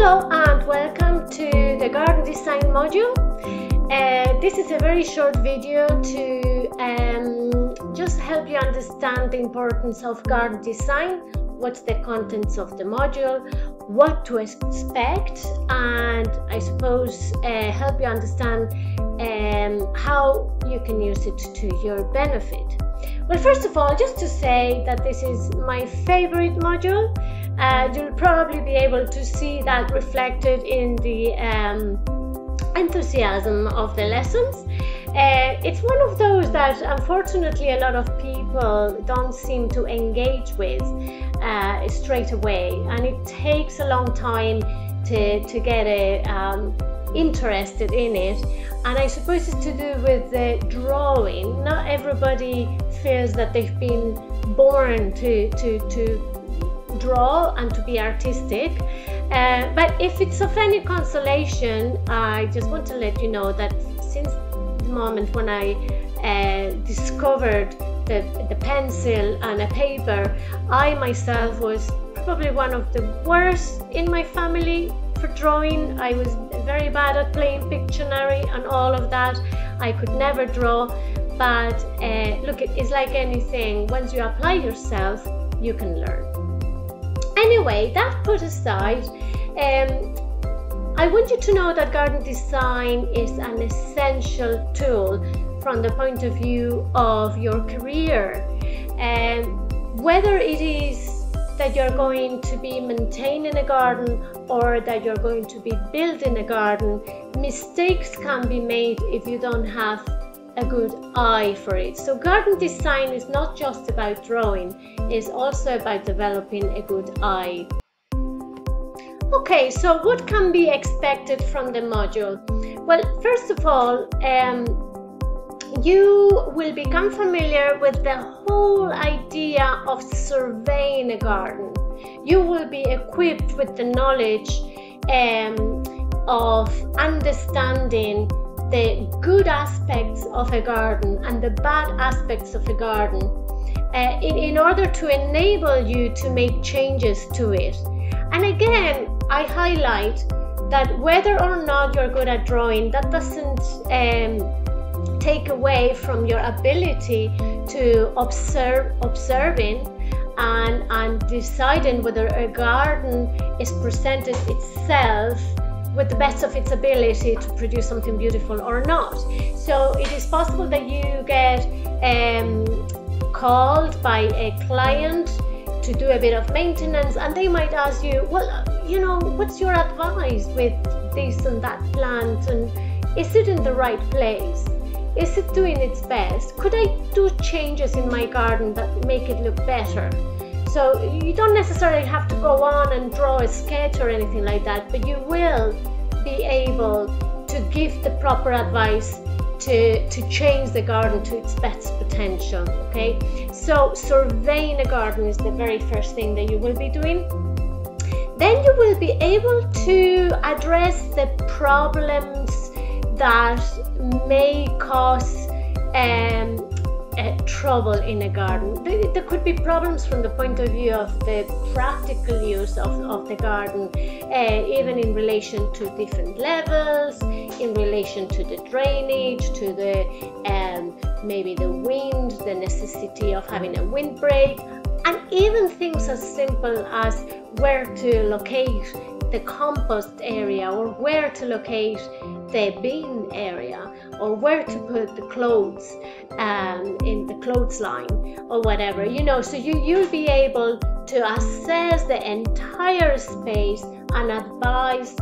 Hello and welcome to the garden design module. This is a very short video to just help you understand the importance of garden design, what's the contents of the module, what to expect, and I suppose help you understand how you can use it to your benefit. Well, first of all, just to say that this is my favorite module. You'll probably be able to see that reflected in the enthusiasm of the lessons. It's one of those that unfortunately a lot of people don't seem to engage with straight away, and it takes a long time to get interested in it. And I suppose it's to do with the drawing. Not everybody feels that they've been born to draw and to be artistic, but if it's of any consolation, I just want to let you know that since the moment when I discovered the pencil and a paper, I myself was probably one of the worst in my family for drawing. I was very bad at playing Pictionary and all of that. I could never draw, but look, it's like anything. Once you apply yourself, you can learn. Anyway, that put aside, I want you to know that garden design is an essential tool from the point of view of your career. Whether it is that you're going to be maintaining a garden or that you're going to be building a garden, mistakes can be made if you don't have a good eye for it. So garden design is not just about drawing, it's also about developing a good eye. Okay, so what can be expected from the module? Well, first of all, you will become familiar with the whole idea of surveying a garden. You will be equipped with the knowledge of understanding the good aspects of a garden and the bad aspects of a garden in order to enable you to make changes to it. And again, I highlight that whether or not you're good at drawing, that doesn't take away from your ability to observing and deciding whether a garden is presented itself with the best of its ability to produce something beautiful or not. So it is possible that you get called by a client to do a bit of maintenance, and they might ask you, well, you know, what's your advice with this and that plant, and is it in the right place? Is it doing its best? Could I do changes in my garden that make it look better? So you don't necessarily have to go on and draw a sketch or anything like that, but you will be able to give the proper advice to change the garden to its best potential. Okay, so surveying a garden is the very first thing that you will be doing. Then you will be able to address the problems that may cause trouble in a garden. There could be problems from the point of view of the practical use of the garden, even in relation to different levels, in relation to the drainage, to the maybe the wind, the necessity of having a windbreak, and even things as simple as where to locate the compost area, or where to locate the bin area, or where to put the clothes in the clothesline or whatever, you know. So you'll be able to assess the entire space and advise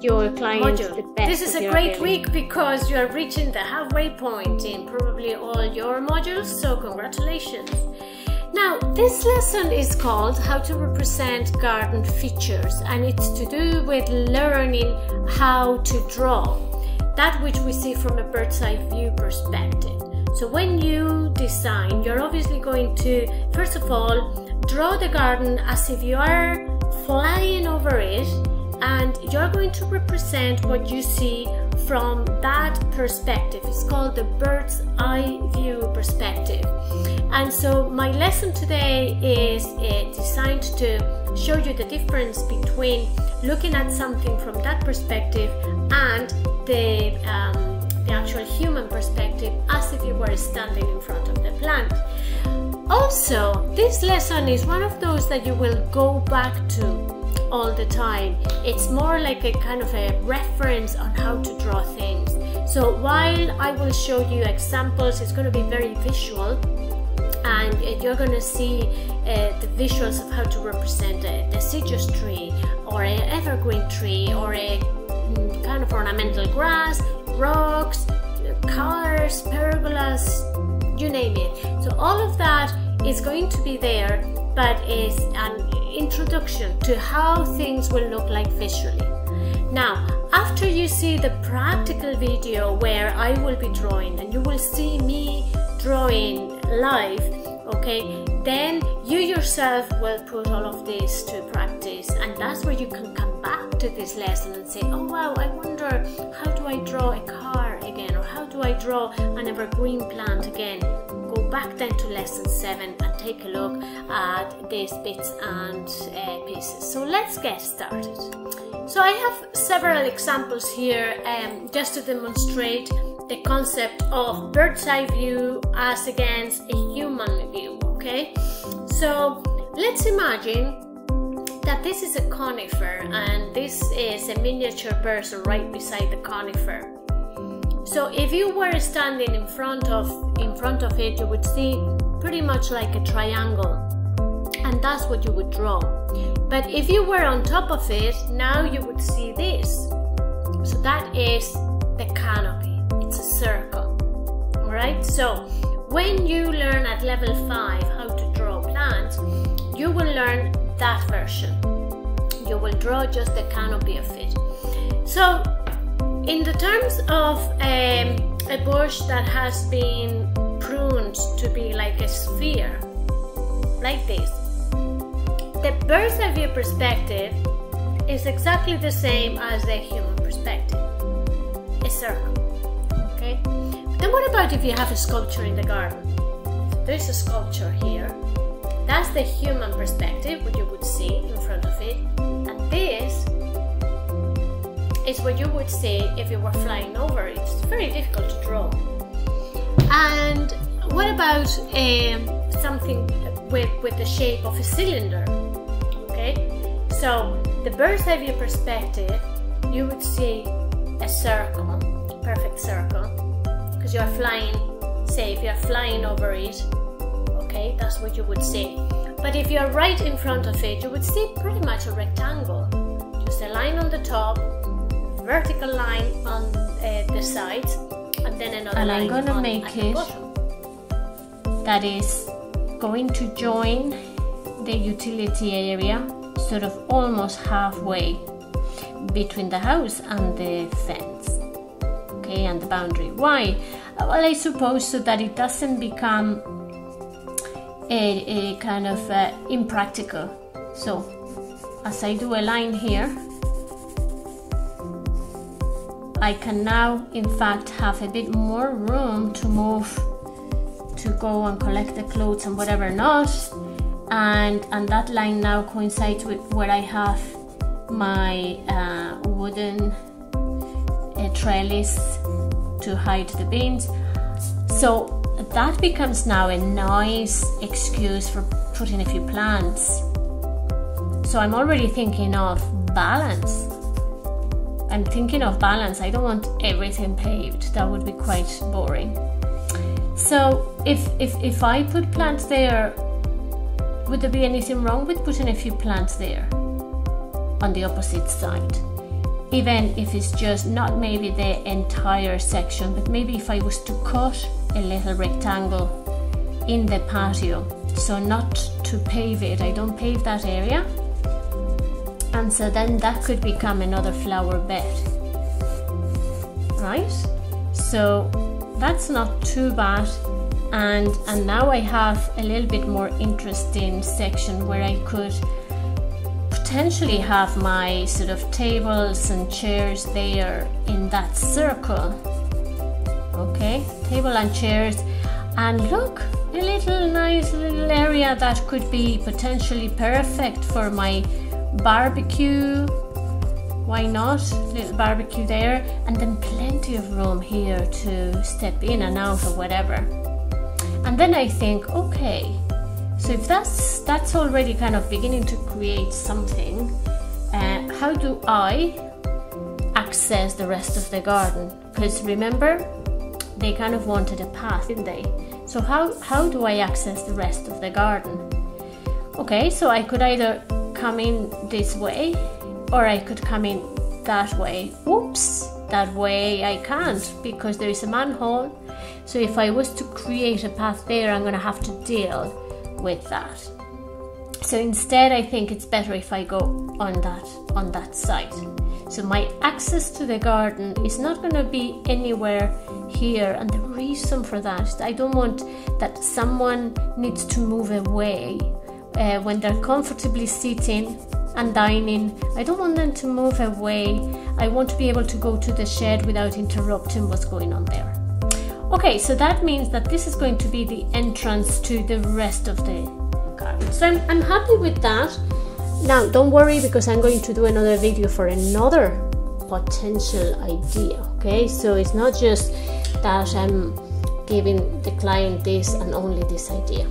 your clients the best. This is a great week because you are reaching the halfway point in probably all your modules, so congratulations. Now, this lesson is called How to Represent Garden Features, and it's to do with learning how to draw that which we see from a bird's eye view perspective. So when you design, you're obviously going to, first of all, draw the garden as if you are flying over it, and you're going to represent what you see from that perspective. It's called the bird's eye view perspective. And so my lesson today is designed to show you the difference between looking at something from that perspective and the actual human perspective, as if you were standing in front of the plant. Also, this lesson is one of those that you will go back to all the time. It's more like a kind of a reference on how to draw things. So while I will show you examples, it's going to be very visual, and you're going to see the visuals of how to represent a deciduous tree or an evergreen tree or a kind of ornamental grass, rocks, cars, pergolas, you name it. So all of that is going to be there, but is an introduction to how things will look like visually. Now, after you see the practical video where I will be drawing and you will see me drawing live, okay, then you yourself will put all of this to practice, and that's where you can come back to this lesson and say, oh wow, I wonder, how do I draw a car again, or how do I draw an evergreen plant again? Go back then to lesson 7 and take a look at these bits and pieces. So let's get started. So I have several examples here just to demonstrate the concept of bird's eye view as against a human view, okay? So let's imagine that this is a conifer and this is a miniature person right beside the conifer. So if you were standing in front of it, you would see pretty much like a triangle, and that's what you would draw. But if you were on top of it, now you would see this. So that is the canopy. It's a circle. Alright, so when you learn at level 5 how to draw plants, you will learn that version. You will draw just the canopy of it. So in the terms of a bush that has been pruned to be like a sphere, like this, the bird's eye view perspective is exactly the same as the human perspective, a circle, okay? But then what about if you have a sculpture in the garden? So there's a sculpture here. That's the human perspective, what you would see in front of it, and this is what you would see if you were flying over it. It's very difficult to draw. And what about something with the shape of a cylinder? Okay, so the bird's eye view perspective, you would see a circle, a perfect circle, because you are flying, say if you are flying over it, okay, that's what you would see. But if you are right in front of it, you would see pretty much a rectangle, just a line on the top, vertical line on the sides, and then another line. And I'm gonna make it that is going to join the utility area sort of almost halfway between the house and the fence, okay, and the boundary. Why? Well, I suppose so that it doesn't become a kind of impractical. So as I do a line here, I can now in fact have a bit more room to move, to go and collect the clothes and whatever not, and that line now coincides with where I have my wooden trellis to hide the bins. So that becomes now a nice excuse for putting a few plants. So I'm already thinking of balance. I'm thinking of balance. I don't want everything paved. That would be quite boring. So if I put plants there, would there be anything wrong with putting a few plants there on the opposite side? Even if it's just not maybe the entire section, but maybe if I was to cut a little rectangle in the patio, so not to pave it, I don't pave that area, and so then that could become another flower bed, right? So that's not too bad, and now I have a little bit more interesting section where I could potentially have my sort of tables and chairs there in that circle. Okay, table and chairs, and look, a little nice little area that could be potentially perfect for my barbecue. Why not? Little barbecue there, and then plenty of room here to step in and out or whatever. And then I think, okay, so if that's already kind of beginning to create something, how do I access the rest of the garden? Because remember, they kind of wanted a path, didn't they? So how do I access the rest of the garden? Okay, so I could either come in this way, or I could come in that way. Whoops, that way I can't, because there is a manhole. So if I was to create a path there, I'm gonna have to deal with that. So instead, I think it's better if I go on that side. So my access to the garden is not gonna be anywhere here, and the reason for that is I don't want that someone needs to move away when they're comfortably sitting and dining. I don't want them to move away. I want to be able to go to the shed without interrupting what's going on there. Okay, so that means that this is going to be the entrance to the rest of the garden. So I'm happy with that. Now, don't worry, because I'm going to do another video for another potential idea, okay? So it's not just that I'm giving the client this and only this idea.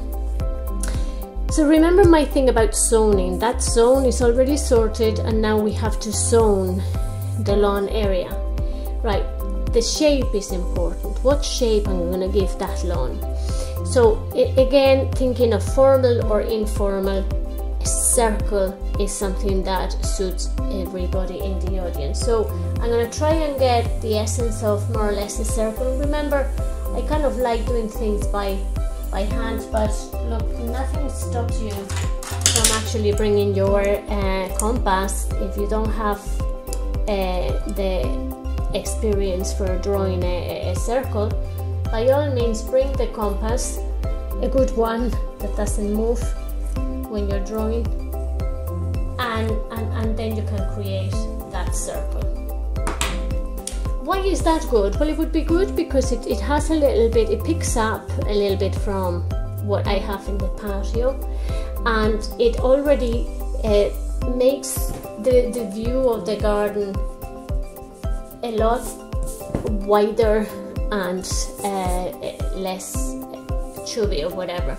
So remember my thing about zoning. That zone is already sorted, and now we have to zone the lawn area. Right, the shape is important. What shape I'm going to give that lawn? So again, thinking of formal or informal, a circle is something that suits everybody in the audience. So I'm going to try and get the essence of more or less a circle. Remember, I kind of like doing things by hand, but look, nothing stops you from actually bringing your compass if you don't have the experience for drawing a circle. By all means, bring the compass, a good one that doesn't move when you're drawing, and then you can create that circle. Why is that good? Well, it would be good because it has a little bit, it picks up a little bit from what I have in the patio, and it already makes the view of the garden a lot wider and less chubby or whatever.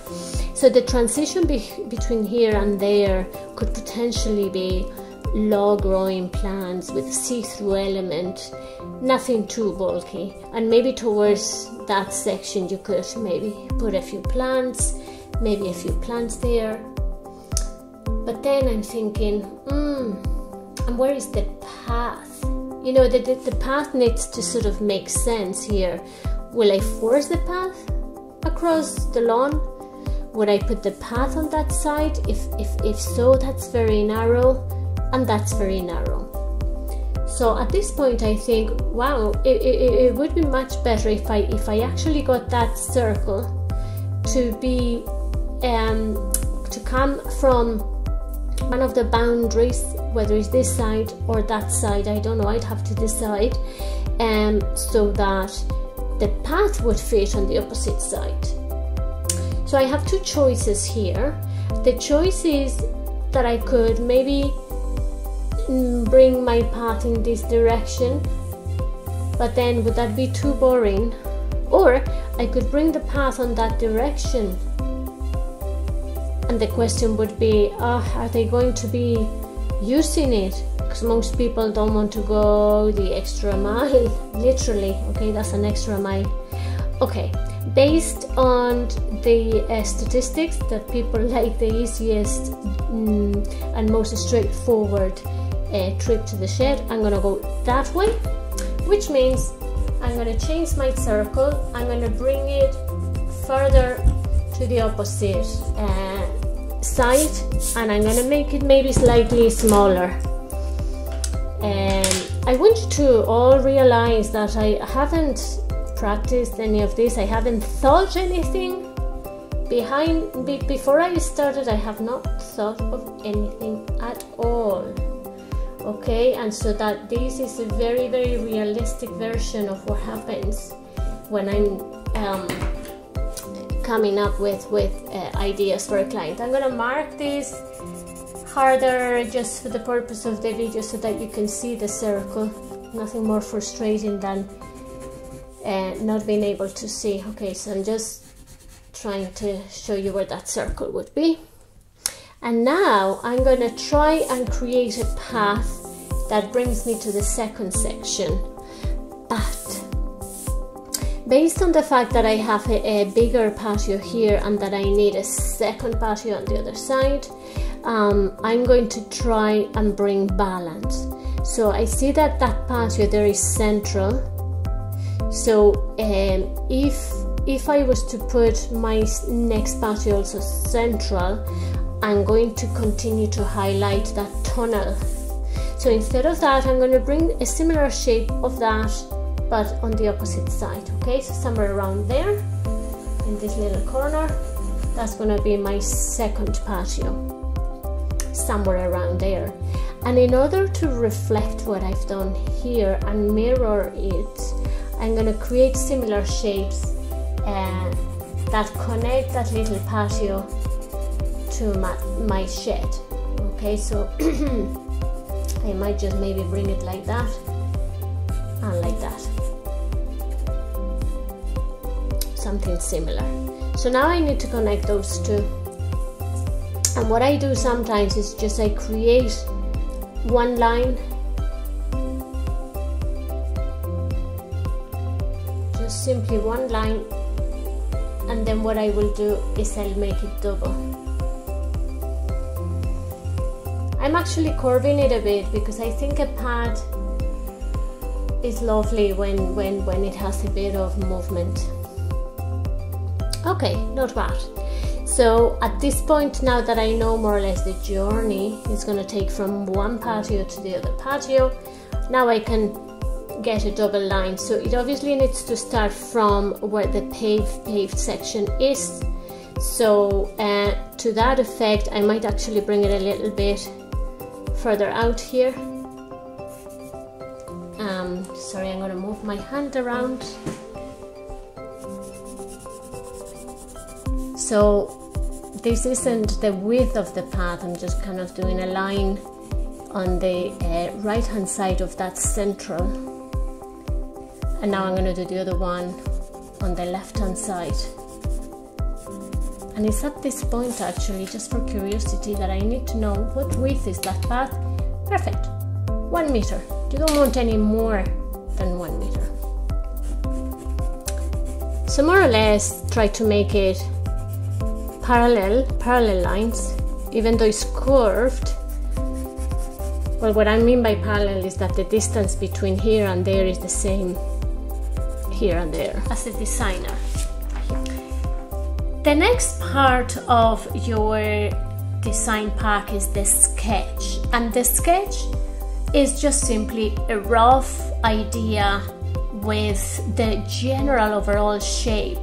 So the transition between here and there could potentially be low growing plants with see-through element, nothing too bulky, and maybe towards that section you could maybe put a few plants, maybe a few plants there. But then I'm thinking, and where is the path? You know, the path needs to sort of make sense here. Will I force the path across the lawn? Would I put the path on that side? If so, that's very narrow, and that's very narrow. So at this point I think, wow, it would be much better if I actually got that circle to be to come from one of the boundaries, whether it's this side or that side, I don't know, I'd have to decide, so that the path would fit on the opposite side. So I have two choices here. The choice is that I could maybe bring my path in this direction, but then would that be too boring? Or I could bring the path on that direction, and the question would be, are they going to be using it? Because most people don't want to go the extra mile, literally, okay, that's an extra mile. Okay, based on the statistics that people like the easiest and most straightforward trip to the shed, I'm gonna go that way, which means I'm gonna change my circle. I'm gonna bring it further to the opposite side, and I'm gonna make it maybe slightly smaller. I want you to all realize that I haven't practiced any of this. I haven't thought anything before I started. I have not thought of anything at all. Okay, and so that this is a very, very realistic version of what happens when I'm coming up with ideas for a client. I'm gonna mark this harder just for the purpose of the video so that you can see the circle. Nothing more frustrating than not being able to see. Okay, so I'm just trying to show you where that circle would be. And now I'm going to try and create a path that brings me to the second section. But based on the fact that I have a bigger patio here and that I need a second patio on the other side, I'm going to try and bring balance. So I see that that patio there is central. So if I was to put my next patio also central, I'm going to continue to highlight that tunnel. So instead of that, I'm going to bring a similar shape of that, but on the opposite side. Okay, so somewhere around there, in this little corner, that's going to be my second patio, somewhere around there. And in order to reflect what I've done here and mirror it, I'm going to create similar shapes that connect that little patio to my shed. Okay, so I might just maybe bring it like that and like that, something similar. So now I need to connect those two, and what I do sometimes is just I create one line, just simply one line, and then what I will do is I'll make it double. I'm actually curving it a bit because I think a pad is lovely when it has a bit of movement. Okay, not bad. So at this point, now that I know more or less the journey it's going to take from one patio to the other patio, now I can get a double line. So it obviously needs to start from where the paved section is. So to that effect, I might actually bring it a little bit further out here. Sorry, I'm going to move my hand around. So this isn't the width of the path, I'm just kind of doing a line on the right hand side of that central, and now I'm going to do the other one on the left hand side. And it's at this point, actually, just for curiosity, that I need to know what width is that path. Perfect, 1 meter. You don't want any more than 1 meter. So more or less try to make it parallel lines, even though it's curved. Well, what I mean by parallel is that the distance between here and there is the same here and there. As a designer, the next part of your design pack is the sketch, and the sketch is just simply a rough idea with the general overall shape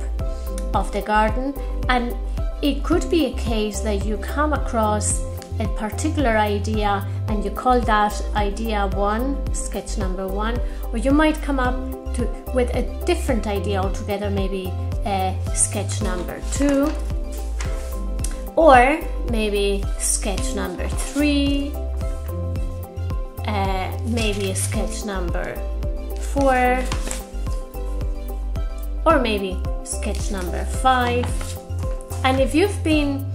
of the garden. And it could be a case that you come across a particular idea and you call that idea 1, sketch number 1, or you might come up with a different idea altogether, maybe sketch number 2, or maybe sketch number 3, maybe sketch number 4, or maybe sketch number 5. And if you've been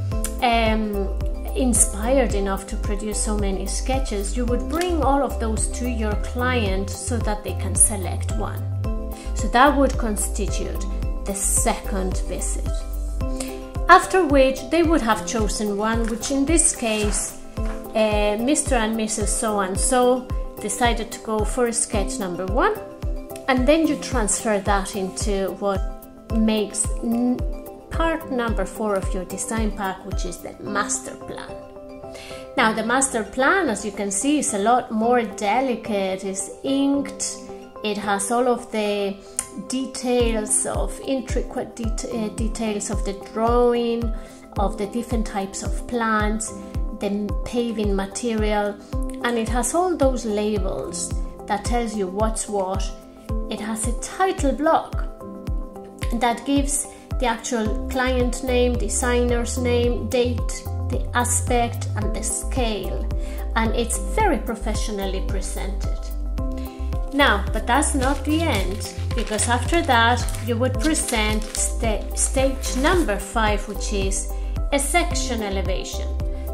inspired enough to produce so many sketches, you would bring all of those to your client so that they can select one. So that would constitute the second visit. After which they would have chosen one, which in this case, Mr. and Mrs. So-and-so decided to go for sketch number 1, and then you transfer that into what makes part number 4 of your design pack, which is the master plan. Now the master plan, as you can see, is a lot more delicate. It's inked, it has all of the details of intricate details of the drawing, of the different types of plants, the paving material, and it has all those labels that tells you what's what. It has a title block that gives the actual client name, designer's name, date, the aspect and the scale, and it's very professionally presented. Now, but that's not the end, because after that you would present stage number 5, which is a section elevation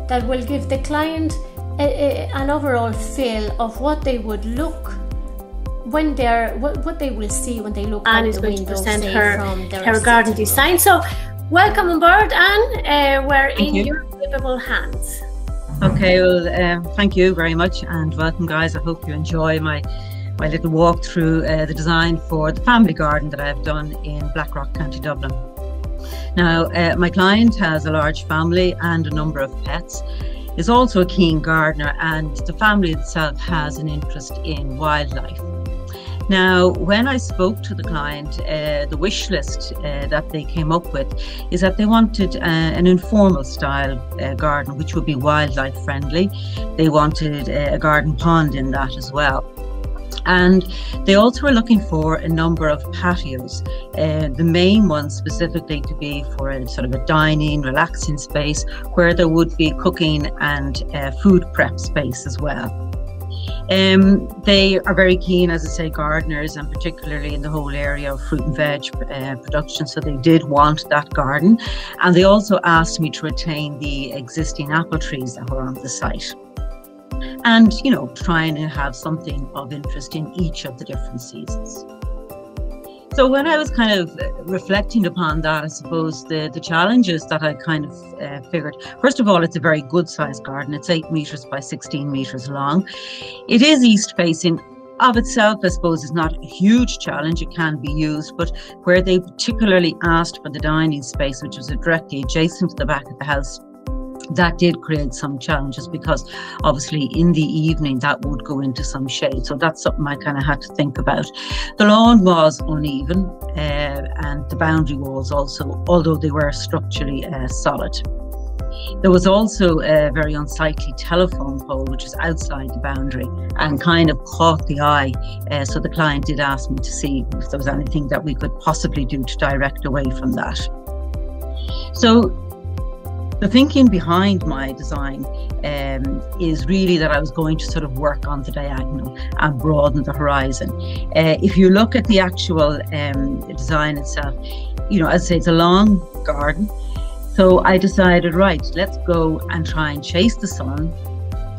that will give the client an overall feel of what they would look when they're what they will see when they look out the window. Anne is going to present her garden design. So welcome on board, Anne. We're in your capable hands. Okay, well, thank you very much, and welcome, guys. I hope you enjoy my little walk through the design for the family garden that I've done in Blackrock, County Dublin. Now, my client has a large family and a number of pets, is also a keen gardener, and the family itself has an interest in wildlife. Now, when I spoke to the client, the wish list that they came up with is that they wanted an informal style garden, which would be wildlife friendly. They wanted a garden pond in that as well. And they also were looking for a number of patios, the main one specifically to be for a sort of a dining, relaxing space where there would be cooking and food prep space as well. They are very keen, as I say, gardeners, and particularly in the whole area of fruit and veg production, so they did want that garden. And they also asked me to retain the existing apple trees that were on the site, and, you know, trying to have something of interest in each of the different seasons. So when I was kind of reflecting upon that, I suppose the challenges that I kind of figured, first of all, it's a very good sized garden. It's 8 meters by 16 meters long. It is east facing. Of itself, I suppose, is not a huge challenge. It can be used, but where they particularly asked for the dining space, which was directly adjacent to the back of the house, that did create some challenges, because obviously in the evening that would go into some shade. So that's something I kind of had to think about. The lawn was uneven, and the boundary walls also, although they were structurally solid. There was also a very unsightly telephone pole, which was outside the boundary and kind of caught the eye. So the client did ask me to see if there was anything that we could possibly do to direct away from that. So the thinking behind my design is really that I was going to sort of work on the diagonal and broaden the horizon. If you look at the actual design itself, you know, as I say, it's a long garden. So I decided, right, let's go and try and chase the sun.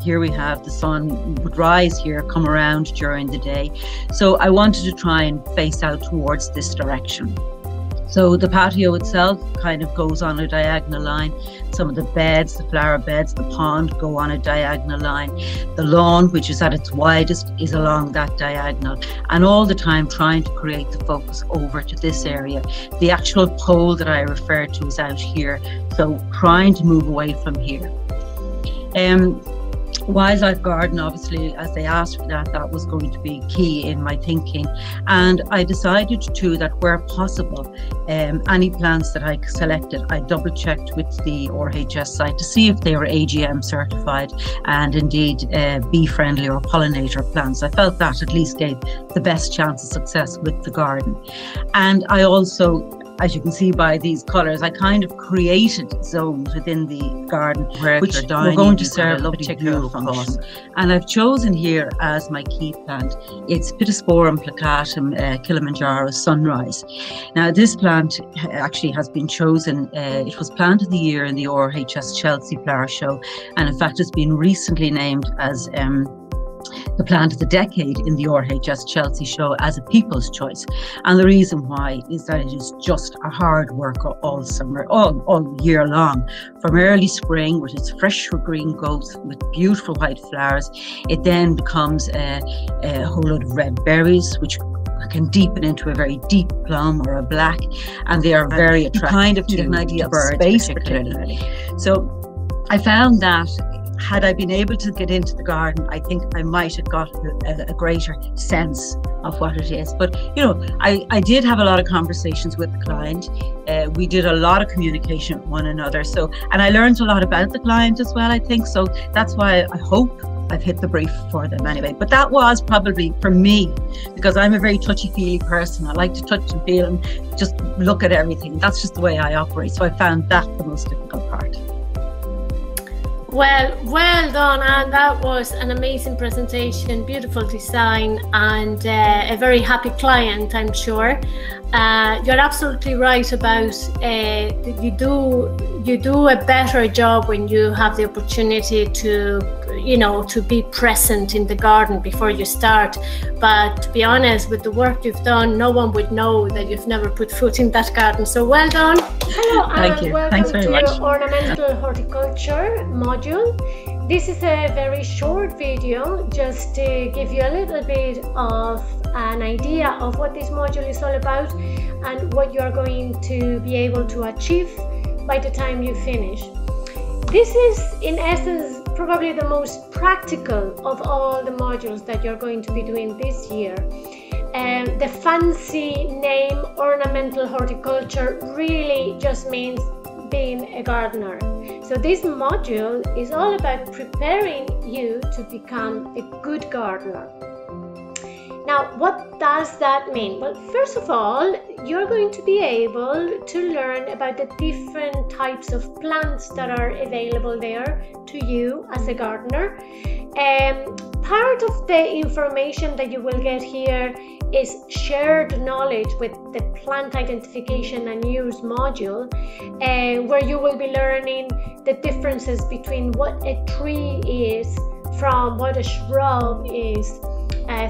Here we have the sun would rise here, come around during the day. So I wanted to try and face out towards this direction. So the patio itself kind of goes on a diagonal line. Some of the beds, the flower beds, the pond go on a diagonal line. The lawn, which is at its widest, is along that diagonal. And all the time trying to create the focus over to this area. The actual pole that I referred to is out here. So trying to move away from here. Wildlife garden, obviously, as they asked for that, that was going to be key in my thinking. And I decided too that where possible, any plants that I selected, I double checked with the RHS site to see if they were AGM certified and indeed bee friendly or pollinator plants. I felt that at least gave the best chance of success with the garden. And I also, as you can see by these colours, I kind of created zones within the garden which were going to serve a particular function. And I've chosen here as my key plant, it's Pittosporum plicatum Kilimanjaro Sunrise. Now this plant actually has been chosen, it was Plant of the Year in the RHS Chelsea Flower Show, and in fact it's been recently named as the plant of the decade in the RHS Chelsea show as a people's choice. And the reason why is that it is just a hard worker all summer, all year long. From early spring, with its fresh green growth with beautiful white flowers, it then becomes a whole load of red berries, which can deepen into a very deep plum or a black, and they are very attractive. Kind of to get an idea of space, particularly. So I found that had I been able to get into the garden, I think I might have got a greater sense of what it is. But, you know, I did have a lot of conversations with the client. We did a lot of communication with one another. So, and I learned a lot about the client as well, I think. So that's why I hope I've hit the brief for them anyway. But that was probably for me, because I'm a very touchy-feely person. I like to touch and feel and just look at everything. That's just the way I operate. So I found that the most difficult part. Well done, Anne. That was an amazing presentation, beautiful design, and a very happy client, I'm sure. You're absolutely right about you do a better job when you have the opportunity to, you know, to be present in the garden before you start. But to be honest, with the work you've done, no one would know that you've never put foot in that garden. So well done. Hello, Thank and you. welcome Thanks very much. to Ornamental Horticulture module. This is a very short video just to give you a little bit of an idea of what this module is all about and what you are going to be able to achieve by the time you finish. This is in essence probably the most practical of all the modules that you're going to be doing this year. The fancy name Ornamental Horticulture really just means being a gardener. So this module is all about preparing you to become a good gardener. Now, what does that mean? Well, first of all, you're going to be able to learn about the different types of plants that are available there to you as a gardener. Part of the information that you will get here is shared knowledge with the plant identification and use module, where you will be learning the differences between what a tree is from what a shrub is.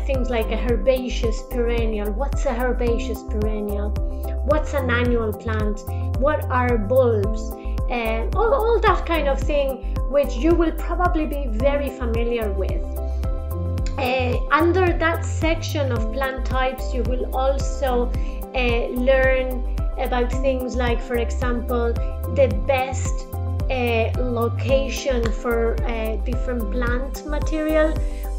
Things like a herbaceous perennial. What's a herbaceous perennial? What's an annual plant? What are bulbs? All that kind of thing, which you will probably be very familiar with. Under that section of plant types, you will also learn about things like, for example, the best location for different plant material,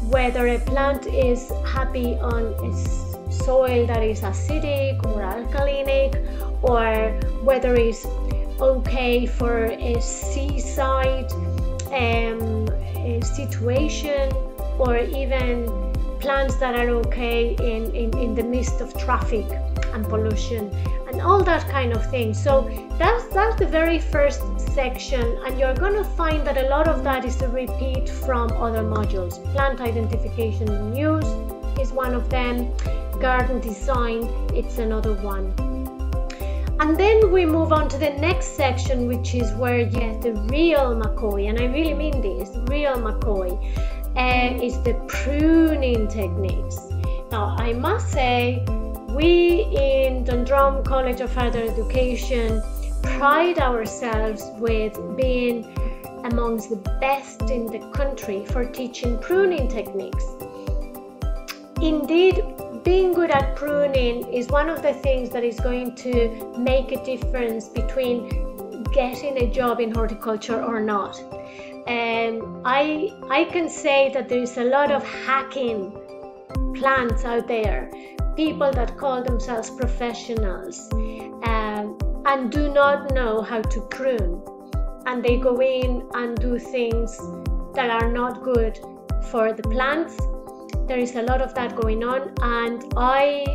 whether a plant is happy on a soil that is acidic or alkalinic, or whether it's okay for a seaside situation, or even plants that are okay in the midst of traffic and pollution and all that kind of thing. So that's the very first section, and you're going to find that a lot of that is a repeat from other modules. Plant identification and use is one of them. Garden design, it's another one. And then we move on to the next section, which is where you get the real McCoy, and I really mean this, real McCoy, is the pruning techniques. Now, I must say, we in Dundrum College of Further Education pride ourselves with being amongst the best in the country for teaching pruning techniques. Indeed, being good at pruning is one of the things that is going to make a difference between getting a job in horticulture or not. I can say that there is a lot of hacking plants out there, people that call themselves professionals and do not know how to prune, and they go in and do things that are not good for the plants. There is a lot of that going on, and I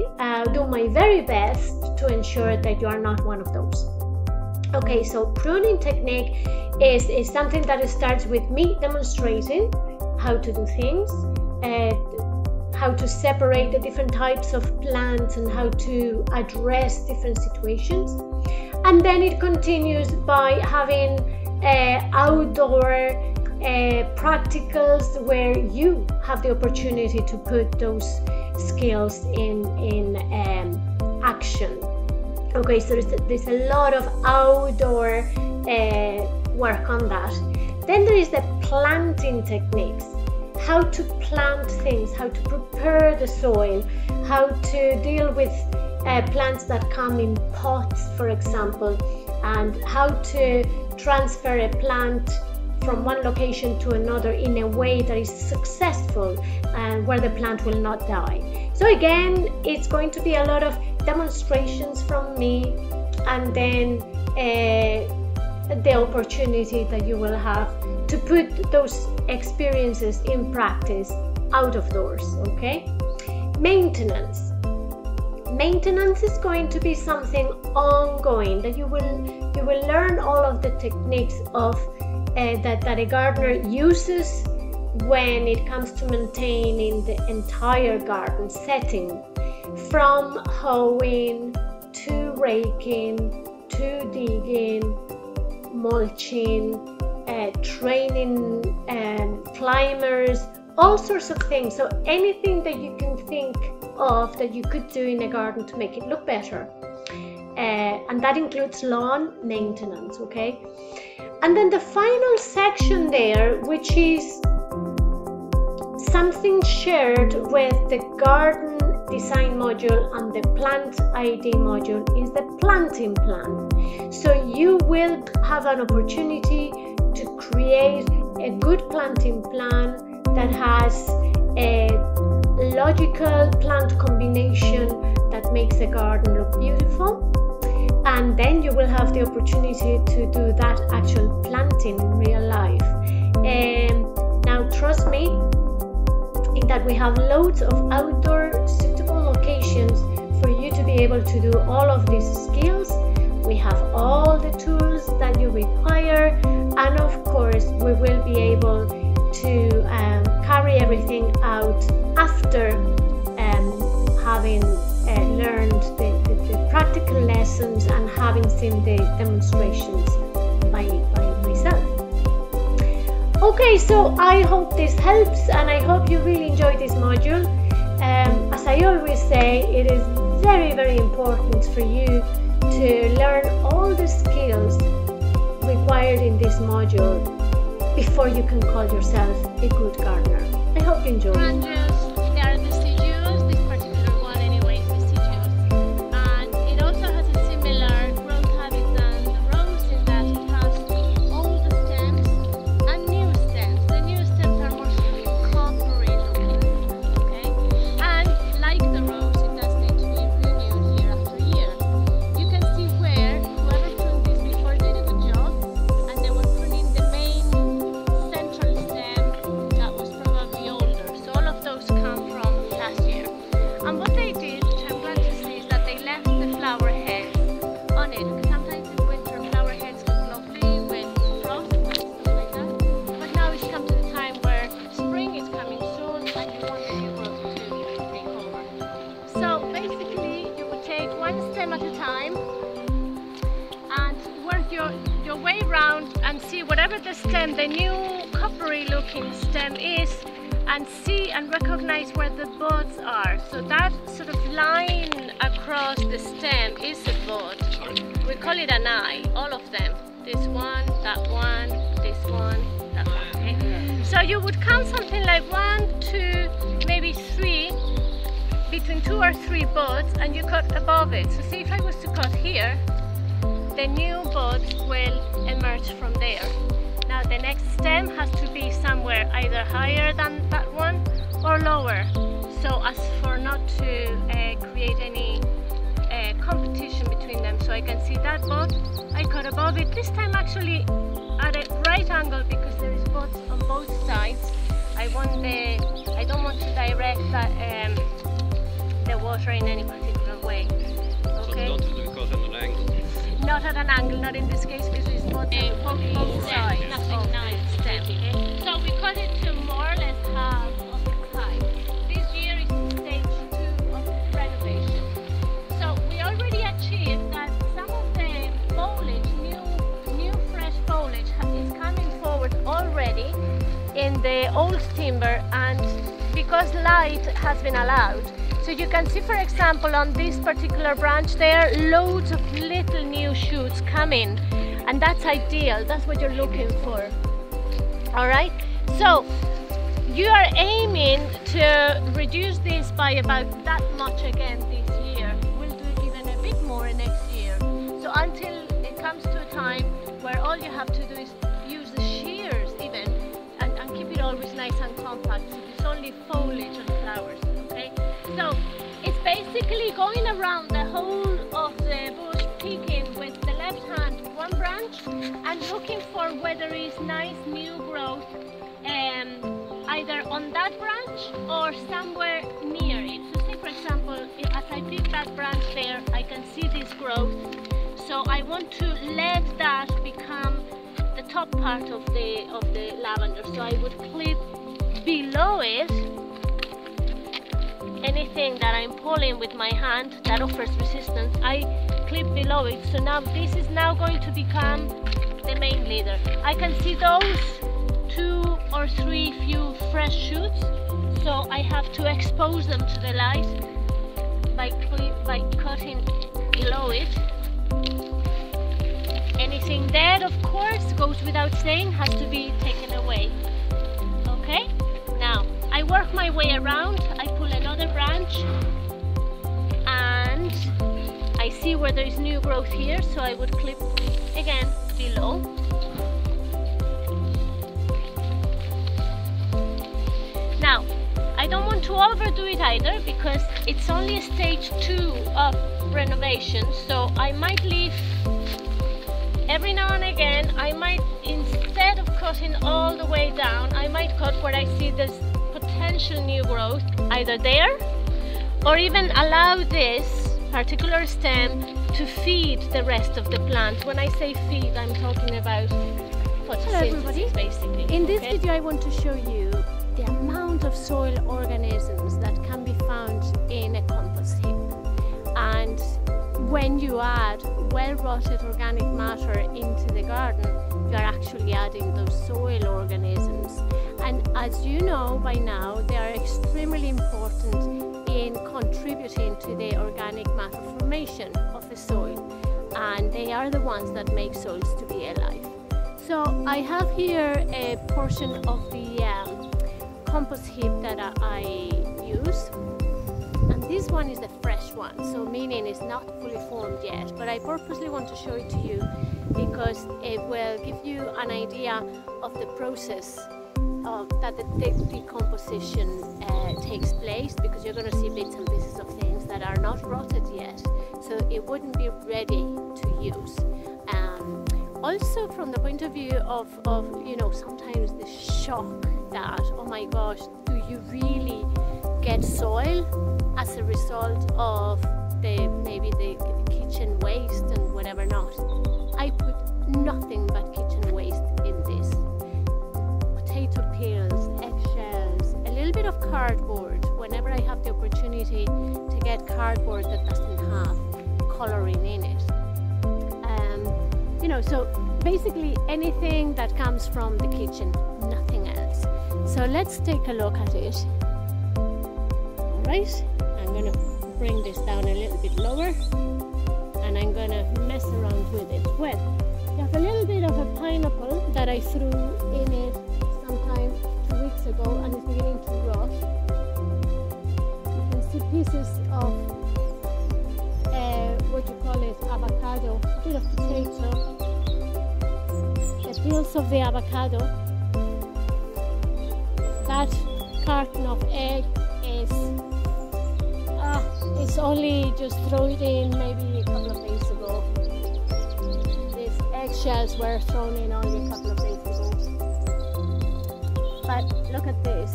do my very best to ensure that you are not one of those. Okay, so pruning technique is something that starts with me demonstrating how to do things, how to separate the different types of plants and how to address different situations. And then it continues by having outdoor practicals where you have the opportunity to put those skills in action. Okay, so there's a lot of outdoor work on that. Then there is the planting techniques, how to plant things, how to prepare the soil, how to deal with plants that come in pots, for example, and how to transfer a plant from one location to another in a way that is successful and where the plant will not die. So again, it's going to be a lot of demonstrations from me, and then the opportunity that you will have to put those experiences in practice out of doors, okay? Maintenance. Maintenance is going to be something ongoing, that you will learn all of the techniques of that a gardener uses when it comes to maintaining the entire garden setting, from hoeing to raking to digging, mulching, training climbers, all sorts of things. So anything that you can think of that you could do in a garden to make it look better, and that includes lawn maintenance, okay? And then the final section there, which is something shared with the garden design module and the plant ID module, is the planting plan. So you will have an opportunity to create a good planting plan that has a logical plant combination that makes the garden look beautiful. And then you will have the opportunity to do that actual planting in real life. Now trust me, in that we have loads of outdoor suitable locations for you to be able to do all of these skills. We have all the tools that you require, and of course we will be able to carry everything out after having learned the practical lessons and having seen the demonstrations by myself. Okay, so I hope this helps, and I hope you really enjoy this module. As I always say, it is very, very important for you to learn all the skills required in this module before you can call yourself a good gardener. I hope you enjoy it. They are deciduous, this particular one anyway is deciduous, and it also has a similar growth habit than the rose in that it has old stems and new stems. The new stems are mostly coppery looking, okay? And like the rose, it does need to be renewed year after year. You can see where whoever pruned this before did a good job, and they were pruning the main central stem that was probably older. So all of those come from last year. And what they did, which I'm glad to see, is that they left the flower heads on it. Sometimes in winter flower heads look lovely with frost and stuff like that. But now it's come to the time where spring is coming soon and you want the new growth to take over. So basically you would take one stem at a time and work your way around and see whatever the stem, the new coppery looking stem is, and see and recognize where the buds are. So that sort of line across the stem is a bud. We call it an eye, all of them. This one, that one, this one, that one. Okay? So you would count something like 1, 2, maybe 3, between 2 or 3 buds, and you cut above it. So see, if I was to cut here, the new buds will emerge from there. Now the next stem has to be somewhere either higher than that one or lower, so as for not to create any competition between them. So I can see that bud, I cut above it, this time actually at a right angle because there is buds on both sides. I don't want to direct that, the water in any particular way. Okay? So don't do it at an angle? Not at an angle, not in this case, because it's both sides. Nothing nice stem. Okay? So we cut it to more or less half of the size. This year is stage 2 of renovation. So we already achieved that some of the foliage, new fresh foliage is coming forward already in the old timber, and because light has been allowed. So you can see, for example, on this particular branch there, loads of little new shoots coming, and that's ideal. That's what you're looking for. All right. So you are aiming to reduce this by about that much again this year. We'll do it even a bit more next year. So until it comes to a time where all you have to do is use the shears even, and keep it always nice and compact. So it's only foliage and flowers. Okay. So it's basically going around the whole of the bush, picking with the left hand one branch and looking for whether it's nice new growth either on that branch or somewhere near it. So say for example, as I pick that branch there, I can see this growth. So I want to let that become the top part of the lavender. So I would clip below it anything that I'm pulling with my hand that offers resistance. I clip below it. So now this is now going to become the main leader. I can see those 2 or 3 few fresh shoots, so I have to expose them to the light by cutting below it. Anything dead, of course, goes without saying, has to be taken away. Okay, now I work my way around. I pull another branch and I see where there is new growth here, so I would clip again below. Now, I don't want to overdo it either because it's only stage 2 of renovation, so I might leave every now and again. I might, instead of cutting all the way down, I might cut where I see there's potential new growth, either there or even allow this particular stem to feed the rest of the plant. When I say feed, I'm talking about photosynthesis, basically. In this video I want to show you the amount of soil organisms that can be found in a compost heap. And when you add well-rotted organic matter into the garden, you are actually adding those soil organisms. And as you know by now, they are extremely important in contributing to the organic matter formation of a soil. And they are the ones that make soils to be alive. So I have here a portion of the compost heap that I use, and this one is the fresh one, so meaning it's not fully formed yet, but I purposely want to show it to you because it will give you an idea of the process that the decomposition takes place, because you're going to see bits and pieces of things that are not rotted yet, so it wouldn't be ready to use. Also from the point of view of you know, sometimes the shock that, oh my gosh, do you really get soil as a result of maybe the kitchen waste and whatever not. I put nothing but kitchen waste in this. Potato peels, eggshells, a little bit of cardboard whenever I have the opportunity to get cardboard that doesn't have coloring in it. You know, so basically anything that comes from the kitchen, nothing else. So let's take a look at it. Alright, I'm going to bring this down a little bit lower and I'm going to mess around with it. Well, you have a little bit of a pineapple that I threw in it sometime 2 weeks ago and it's beginning to rot. You can see pieces of what you call it, avocado, a bit of potato, the peels of the avocado. That carton of egg is it's only just thrown it in maybe a couple of days ago. These eggshells were thrown in only a couple of days ago. But look at this.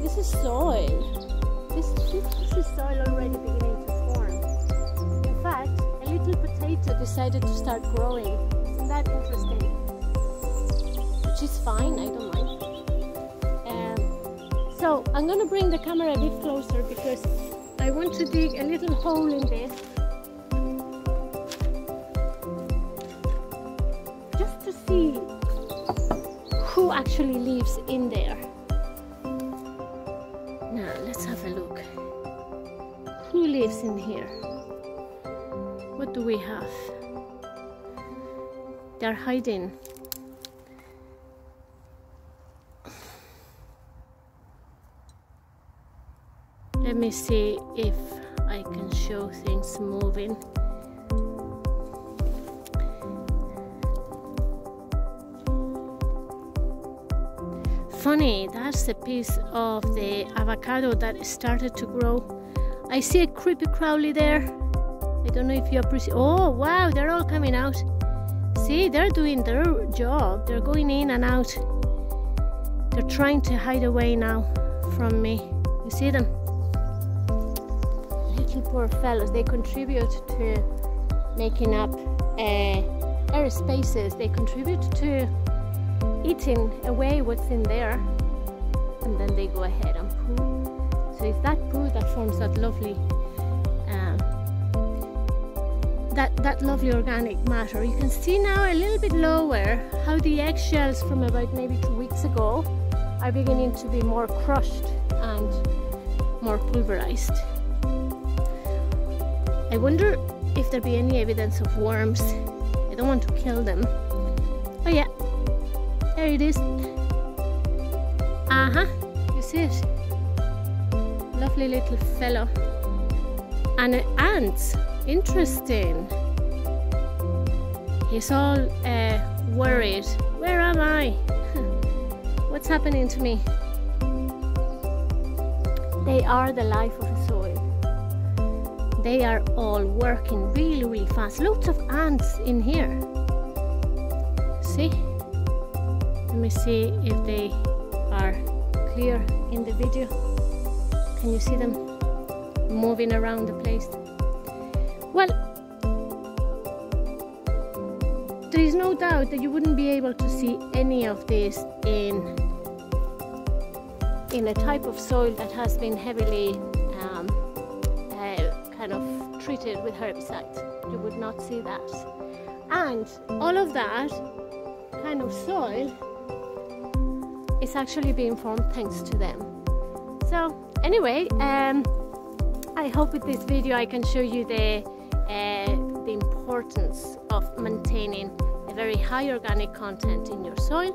This is soil. This is soil already beginning to form. In fact, a little potato decided to start growing. Isn't that interesting? Which is fine, I don't mind. So I'm going to bring the camera a bit closer because I want to dig a little hole in this just to see who actually lives in there. Now let's have a look. Who lives in here? What do we have? They're hiding. Let me see if I can show things moving. Funny, that's a piece of the avocado that started to grow. I see a creepy crawly there. I don't know if you appreciate. Oh wow, they're all coming out. See, they're doing their job. They're going in and out. They're trying to hide away now from me. You see them? Little poor fellows. They contribute to making up air spaces. They contribute to eating away what's in there, and then they go ahead and poo. So it's that poo that forms that lovely that lovely organic matter. You can see now a little bit lower how the eggshells from about maybe 2 weeks ago are beginning to be more crushed and more pulverized. I wonder if there be any evidence of worms. I don't want to kill them. Oh yeah, there it is. You see it? Lovely little fellow. And ants. Interesting. He's all worried. Where am I? What's happening to me? They are the life of the soil. They are all working really, really fast. Lots of ants in here. See? Let me see if they are clear in the video. Can you see them moving around the place? Well, there is no doubt that you wouldn't be able to see any of this in a type of soil that has been heavily kind of treated with herbicides. You would not see that. And all of that kind of soil is actually being formed thanks to them. So anyway, I hope with this video I can show you the importance of maintaining a very high organic content in your soil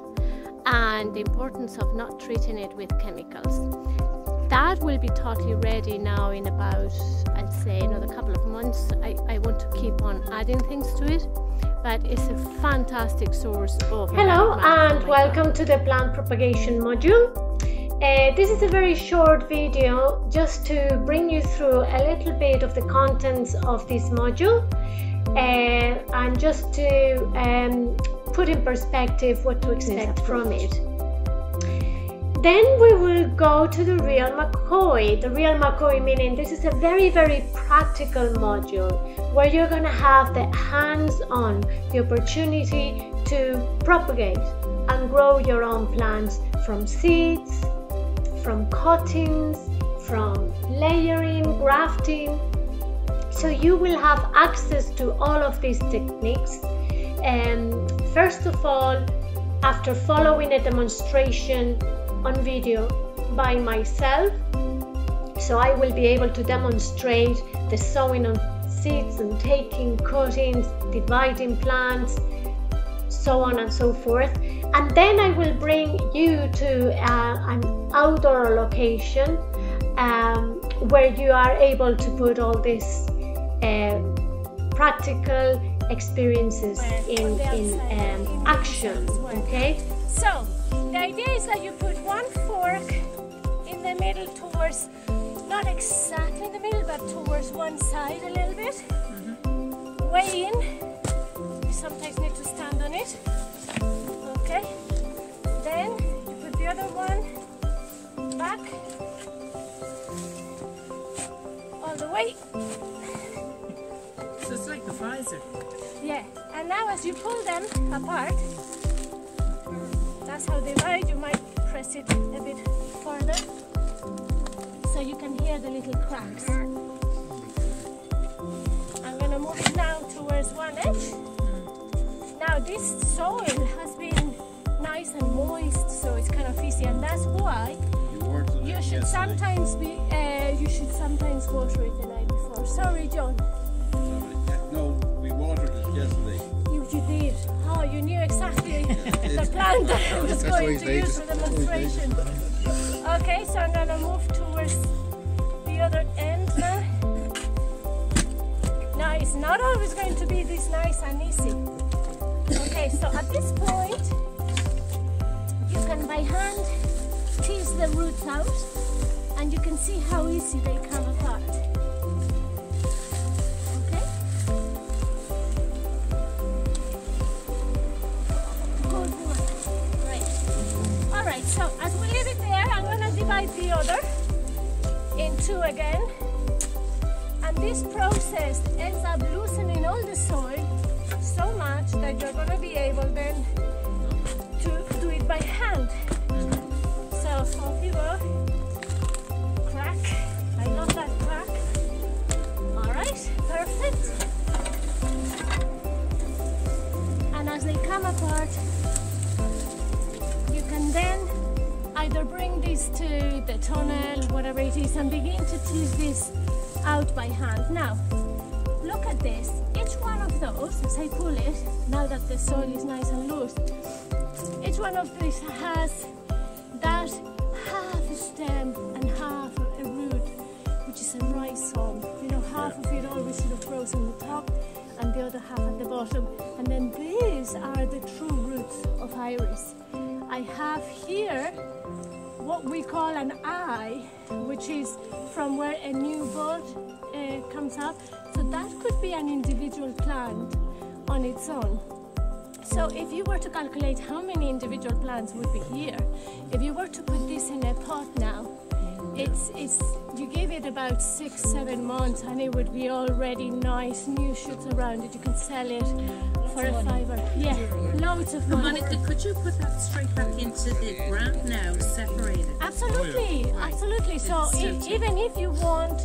and the importance of not treating it with chemicals. That will be totally ready now in about, I'd say, another couple of months. I want to keep on adding things to it, but it's a fantastic source of... Hello and welcome to the plant propagation module. This is a very short video just to bring you through a little bit of the contents of this module and just to put in perspective what to expect from it. Then we will go to the real McCoy. The real McCoy meaning this is a very, very practical module where you're going to have the hands-on, the opportunity to propagate and grow your own plants from seeds, from cuttings, from layering, grafting. So you will have access to all of these techniques. And first of all, after following a demonstration on video by myself, so I will be able to demonstrate the sowing on seeds and taking cuttings, dividing plants, so on and so forth. And then I will bring you to an outdoor location where you are able to put all these practical experiences in action. Okay? So the idea is that you put one fork in the middle towards, not exactly in the middle, but towards one side a little bit. Weigh in. You sometimes need to stand on it. Okay? Then you put the other one back all the way. So it's like the visor. Yeah, and now as you pull them apart, that's how they ride. You might press it a bit further so you can hear the little cracks. I'm going to move it now towards one edge. Now this soil has been nice and moist, so it's kind of easy, and that's why you should sometimes water it the night before. Sorry, John. No, we watered it yesterday. You did. Oh, you knew exactly the plant that I was going to use for demonstration. Okay, so I'm going to move towards the other end now. Now, it's not always going to be this nice and easy. Okay, so at this point, you can by hand tease the roots out, and you can see how easy they come apart. Okay? so as we leave it there, I'm going to divide the other in two again. And this process ends up loosening all the soil so much that you're going to be able then to do it by hand. So off you go. Crack. I love that crack. All right, perfect. And as they come apart, you can then either bring this to the tunnel, whatever it is, and begin to tease this out by hand. Now, look at this. Each one of those, as I pull it, now that the soil is nice and loose, each one of these has that half a stem and half a root, which is a rhizome. You know, half of it always sort of grows on the top and the other half at the bottom. And then these are the true roots of iris. I have here what we call an eye, which is from where a new bud comes up. So that could be an individual plant on its own. So if you were to calculate how many individual plants would be here, if you were to put this in a pot now, you give it about 6-7 months and it would be already nice new shoots around it. You can sell it for a fiver. Yeah, loads of money. Monica, could you put that straight back into the ground now, separated? Absolutely, absolutely. So even if you want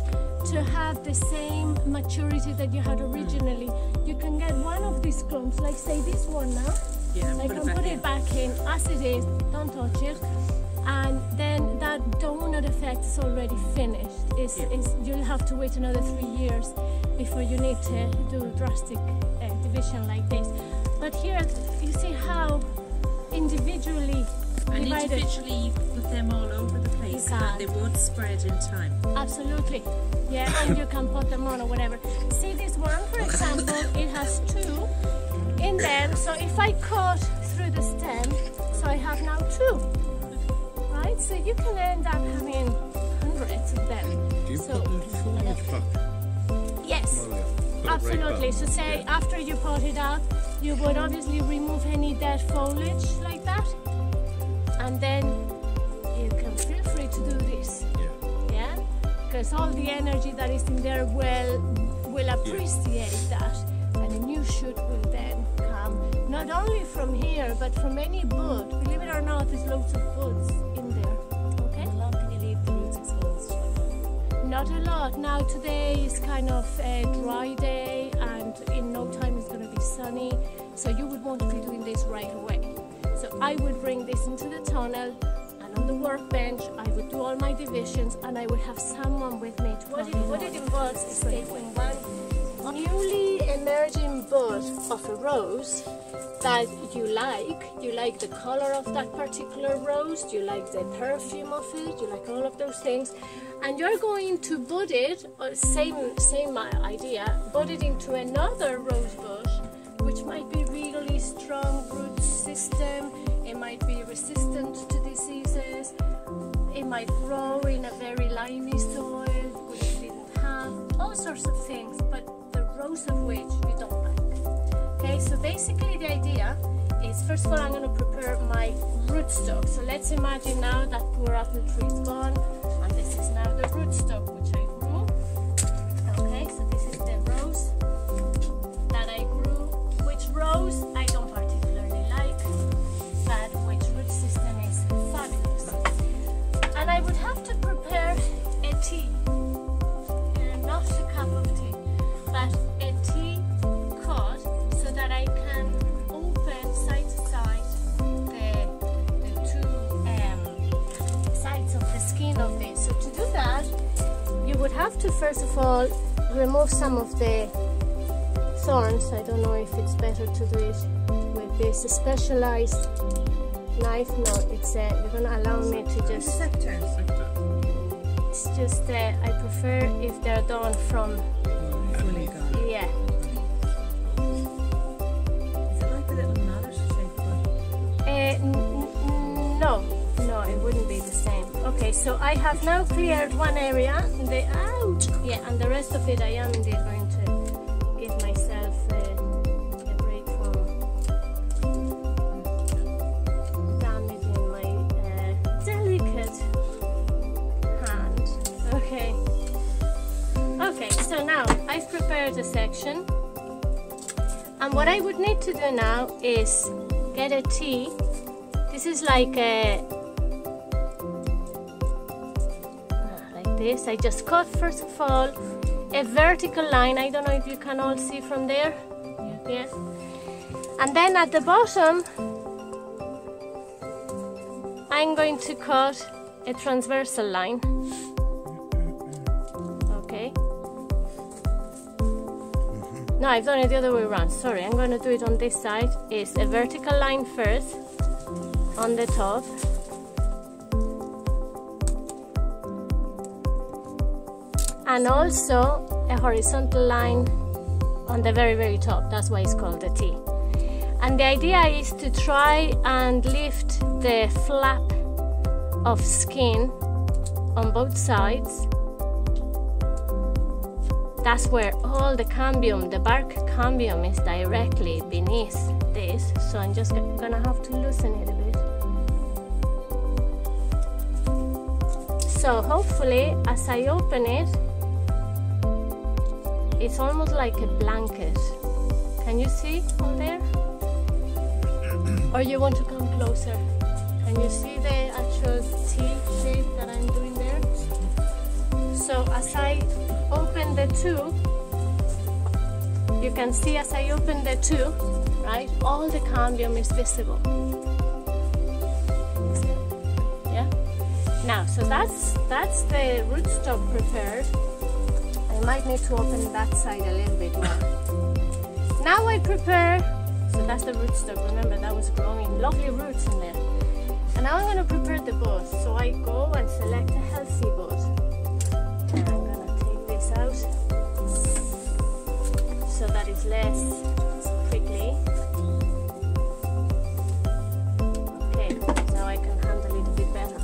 to have the same maturity that you had originally, you can get one of these clumps, like say this one now. Yeah, I can put it back in as it is, don't touch it. And then that donut effect is already finished. You'll have to wait another 3 years before you need to do drastic division like this. But here you see how individually and divided. individually you put them all over the place so that they would spread in time. Absolutely. Yeah, and you can put them on or whatever. See this one, for example, it has 2 in them. So if I cut through the stem, so I have now 2. Right? So you can end up having hundreds of them. Do you put the foliage back? Yes, absolutely. So say after you pot it out, you would obviously remove any dead foliage like that, and then you can feel free to do this. Yeah, because all the energy that is in there will appreciate that, and a new shoot will then come. Not only from here, but from any bud. Believe it or not, there's loads of buds in there. Okay. How long can you leave the roots exposed? Not a lot. Now today is kind of a dry day and in no time it's going to be sunny. So you would want to be doing this right away. So I would bring this into the tunnel and on the workbench I would do all my divisions and I would have someone with me to what it involves is taking one newly emerging bud of a rose that you like the color of that particular rose, you like the perfume of it, you like all of those things, and you're going to bud it, or same idea, bud it into another rose bush, which might be really strong root system, it might be resistant to diseases, it might grow in a very limey soil, which it didn't have, all sorts of things, but the rose of which you don't like. Okay, so basically the idea is, first of all, I'm going to prepare my rootstock. So let's imagine now that poor apple tree is gone, and this is now the rootstock which I grew. Okay, so this is the rose that I grew. Which rose I don't particularly like, but which root system is fabulous. And I would have to prepare a tea, not a cup of tea, but a tea cut so that I can open side to side the 2 sides of the skin of this. So to do that, you would have to first of all remove some of the thorns. I don't know if it's better to do it with this specialized knife. No, it's you're gonna allow me to just. It's just I prefer if they're done from. Yeah. Is it like a little mallet shaped one? No, it wouldn't be the same. Okay, so I have now cleared one area, and and the rest of it I am indeed going to give myself a break from damaging my So now I've prepared a section, and what I would need to do now is get a T. This is like this. I just cut first of all a vertical line. I don't know if you can all see from there. Yeah. And then at the bottom, I'm going to cut a transversal line. Okay. No, I've done it the other way around. Sorry, I'm going to do it on this side. It's a vertical line first on the top. And also a horizontal line on the very, very top. That's why it's called a T. And the idea is to try and lift the flap of skin on both sides. That's where all the cambium, the bark cambium, is directly beneath this. So I'm just gonna have to loosen it a bit. So hopefully, as I open it, it's almost like a blanket. Can you see all there? Or you want to come closer? Can you see the actual T shape that I'm doing there? So as I open the two, you can see as I open the two, right, all the cambium is visible. Yeah? Now, so that's the rootstock prepared. I might need to open that side a little bit more. Now I prepare, so that's the rootstock, remember that was growing lovely roots in there. And now I'm going to prepare the bud. So I go and select a healthy bud. And I'm going to take this out so that it's less prickly. Okay, now I can handle it a bit better.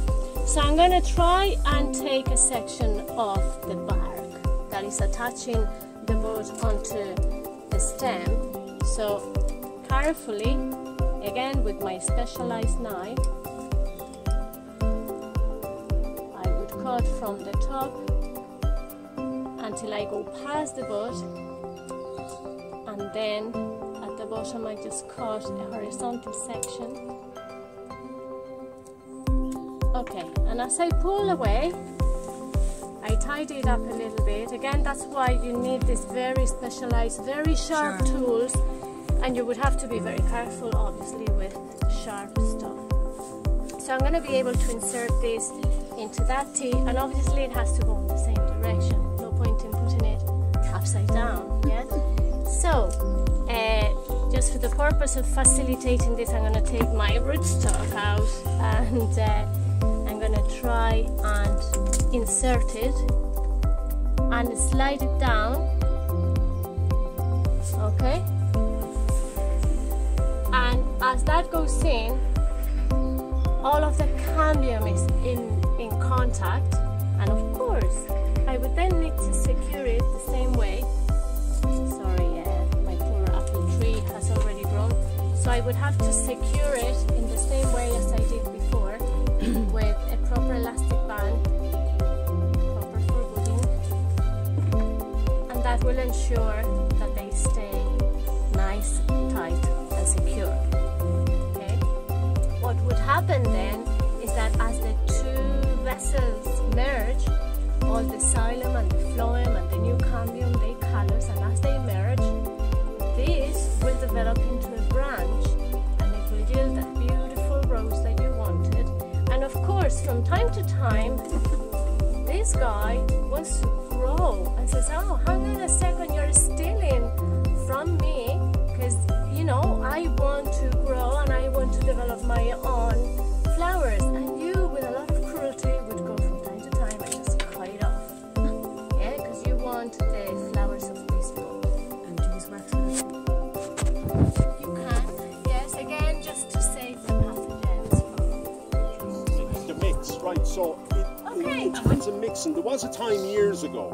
So I'm going to try and take a section of the bark that is attaching the bud onto the stem. So carefully, again with my specialized knife, I would cut from the top until I go past the bud, and then at the bottom I just cut a horizontal section. Okay, and as I pull away, I tidy it up a little bit. Again, that's why you need this very specialized, very sharp tools, and you would have to be very careful, obviously, with sharp stuff. So I'm going to be able to insert this into that T, and obviously it has to go in the same direction. No point in putting it upside down, yeah? So, just for the purpose of facilitating this, I'm going to take my rootstock out, and I'm going to try and insert it and slide it down. Okay, and as that goes in, all of the cambium is in contact, and of course I would then need to secure it the same way. Sorry, my poor apple tree has already grown, so I would have to secure it in the same way as I did before with a proper elastic band, proper for wooding, and that will ensure that they stay nice, tight and secure. Okay? What would happen then is that as the two vessels merge, all the xylem and the phloem and the new cambium, they callus, and as they merge, this will develop into a branch, and it will yield that beautiful rose that you wanted. And of course, from time to time, this guy wants to grow and says, oh, hang on a second, you're stealing from me, because, you know, I want to grow and I want to develop my own flowers. And you, with a lot of cruelty, would go from time to time and just cut it off. Yeah, because you want the flowers of this book. And do these wax with it? You can, yes, again, just to save the pathogens from... The mix, right, so in terms of mixing, there was a time years ago,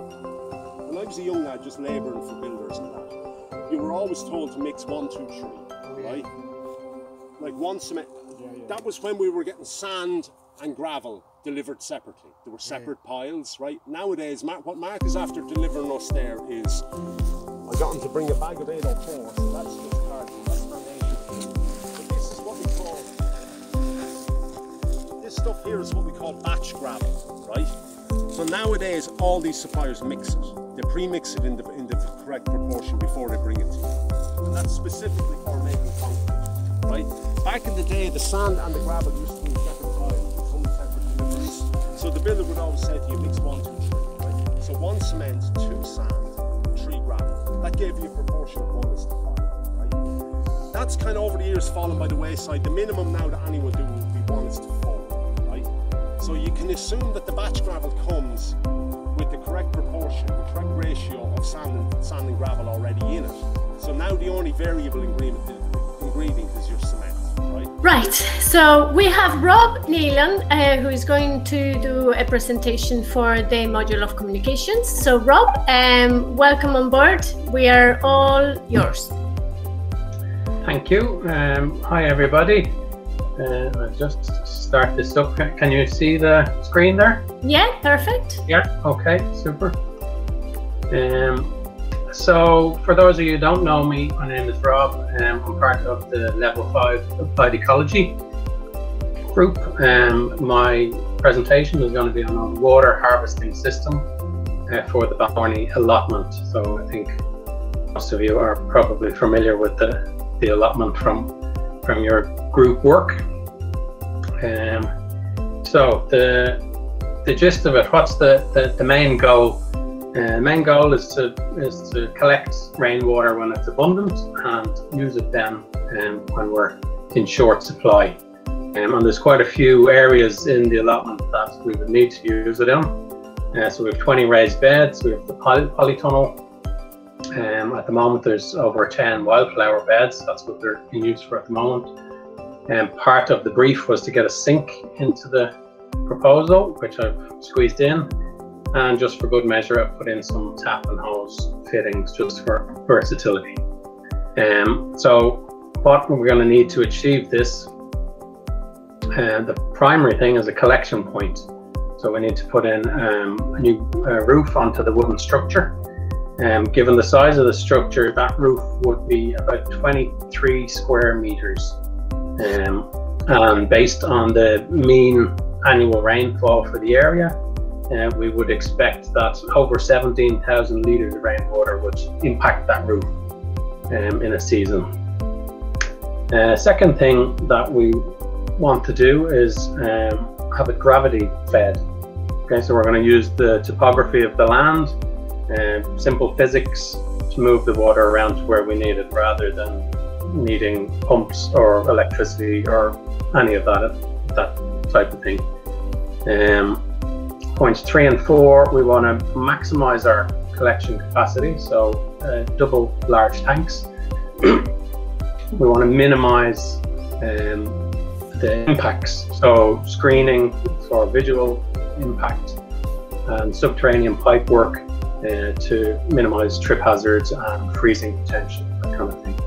when I was a young lad just labouring for builders and that, you were always told to mix 1, 2, 3, right? Like one cement. That was when we were getting sand and gravel delivered separately. There were separate piles, right? Nowadays, what Mark is after delivering us there is, I got him to bring a bag of 804, so that's just cardboard, that's foundation. But this is what we call, this stuff here is what we call batch gravel, right? So nowadays, all these suppliers mix it. They pre-mix it in the correct proportion before they bring it to you. And that's specifically for making concrete, right? Back in the day, the sand and the gravel used to be separate piles, some separate deliveries. So the builder would always say to you, mix 1, 2, 3, right? So 1 cement, 2 sand, 3 gravel. That gave you a proportion of 1:5, right? That's kind of over the years fallen by the wayside. The minimum now that anyone do would be 1:4, right? So you can assume that the batch gravel comes with the correct proportion, the correct ratio of sand and gravel already in it. So now the only variable ingredient is your cement, right? Right, so we have Rob Nealon, who is going to do a presentation for the module of communications. So Rob, welcome on board. We are all yours. Thank you. Hi everybody. I'll just start this up. Can you see the screen there? Yeah, perfect. Yeah, okay, super. So for those of you who don't know me, my name is Rob. I'm part of the Level 5 Applied Ecology group. My presentation is going to be on a water harvesting system for the Balhornie allotment. So I think most of you are probably familiar with the allotment from your group work. So the gist of it, what's the main goal? Main goal is to collect rainwater when it's abundant and use it then when we're in short supply. And there's quite a few areas in the allotment that we would need to use it in. So we have 20 raised beds, we have the polytunnel. At the moment there's over 10 wildflower beds, that's what they're in use for at the moment. And part of the brief was to get a sink into the proposal, which I've squeezed in. And just for good measure, I've put in some tap and hose fittings just for versatility. So what we're going to need to achieve this, the primary thing is a collection point. So we need to put in a new roof onto the wooden structure. Given the size of the structure, that roof would be about 23 square meters. And based on the mean annual rainfall for the area, we would expect that over 17,000 litres of rainwater would impact that roof in a season. Second thing that we want to do is have it gravity fed. Okay, so we're going to use the topography of the land, simple physics to move the water around to where we need it, rather than needing pumps or electricity or any of that type of thing. Points 3 and 4, we want to maximize our collection capacity, so double large tanks. We want to minimize the impacts, so screening for visual impact and subterranean pipe work to minimize trip hazards and freezing potential, that kind of thing.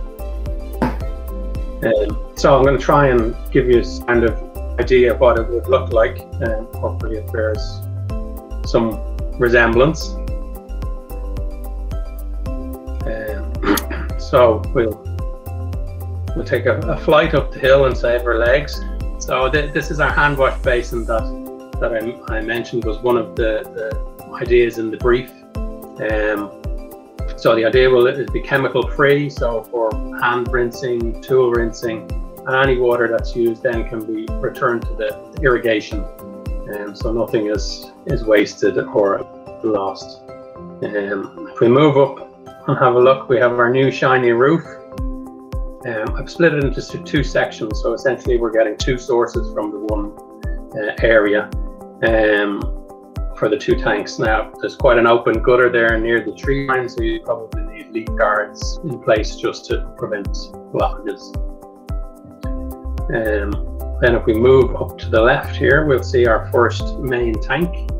So I'm going to try and give you a kind of idea of what it would look like, and hopefully it bears some resemblance. So we'll take a flight up the hill and save our legs. So this is our hand-washed basin that I mentioned was one of the ideas in the brief. So the idea will be chemical free, so for hand rinsing, tool rinsing, and any water that's used then can be returned to the irrigation. So nothing is wasted or lost. If we move up and have a look, we have our new shiny roof. I've split it into 2 sections, so essentially we're getting 2 sources from the one area for the 2 tanks. Now there's quite an open gutter there near the tree line, so you probably need leak guards in place just to prevent blockages. Then if we move up to the left here, we'll see our first main tank,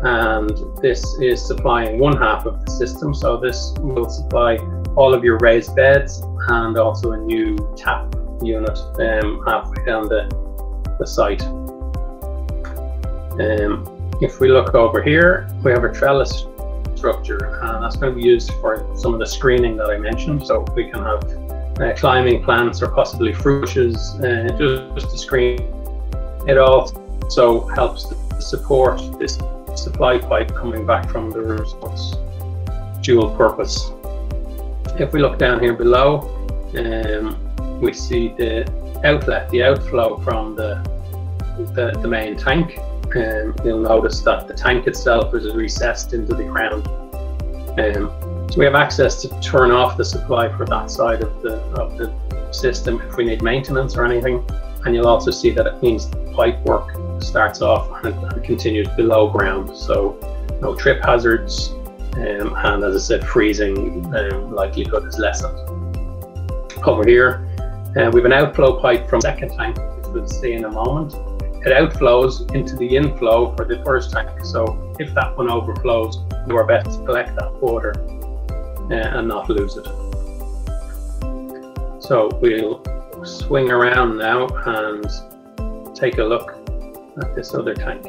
and this is supplying one half of the system. So this will supply all of your raised beds and also a new tap unit halfway down the site. If we look over here, we have a trellis structure, and that's going to be used for some of the screening that I mentioned. So we can have climbing plants or possibly fruit bushes, just to screen. It also helps to support this supply pipe coming back from the roof. So it's dual purpose. If we look down here below, we see the outlet, the outflow from the main tank. You'll notice that the tank itself is recessed into the ground. So we have access to turn off the supply for that side of the system if we need maintenance or anything. And you'll also see that it means the pipe work starts off and it continues below ground. So no trip hazards, and as I said, freezing likelihood is lessened. Over here, we have an outflow pipe from the second tank, which we'll see in a moment. It outflows into the inflow for the first tank. So if that one overflows, do our best to collect that water and not lose it. So we'll swing around now and take a look at this other tank.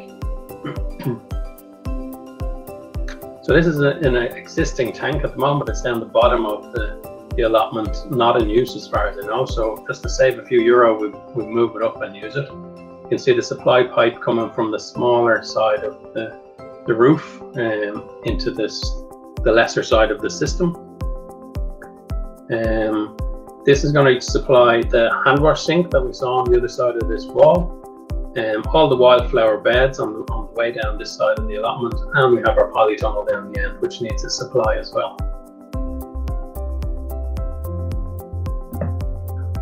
So this is an existing tank. At the moment it's down the bottom of the allotment, not in use as far as I know. So just to save a few euro, we move it up and use it. You can see the supply pipe coming from the smaller side of the roof into the lesser side of the system. This is going to supply the hand wash sink that we saw on the other side of this wall. All the wildflower beds on the way down this side of the allotment, and we have our polytunnel down the end, which needs a supply as well.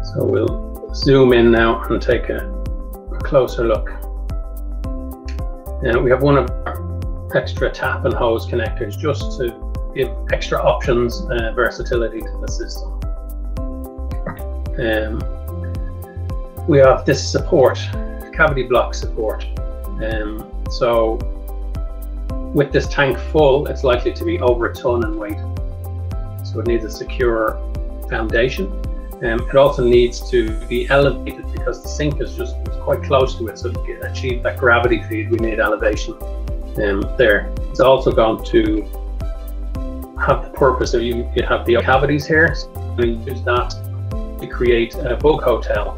So we'll zoom in now and take a closer look. We have one of our extra tap and hose connectors just to give extra options, versatility to the system. We have this support, cavity block support. So with this tank full, it's likely to be over a ton in weight. So it needs a secure foundation. It also needs to be elevated because the sink is just quite close to it. So to achieve that gravity feed, we need elevation there. It's also going to have the purpose of you have the cavities here. So we use that to create a bug hotel,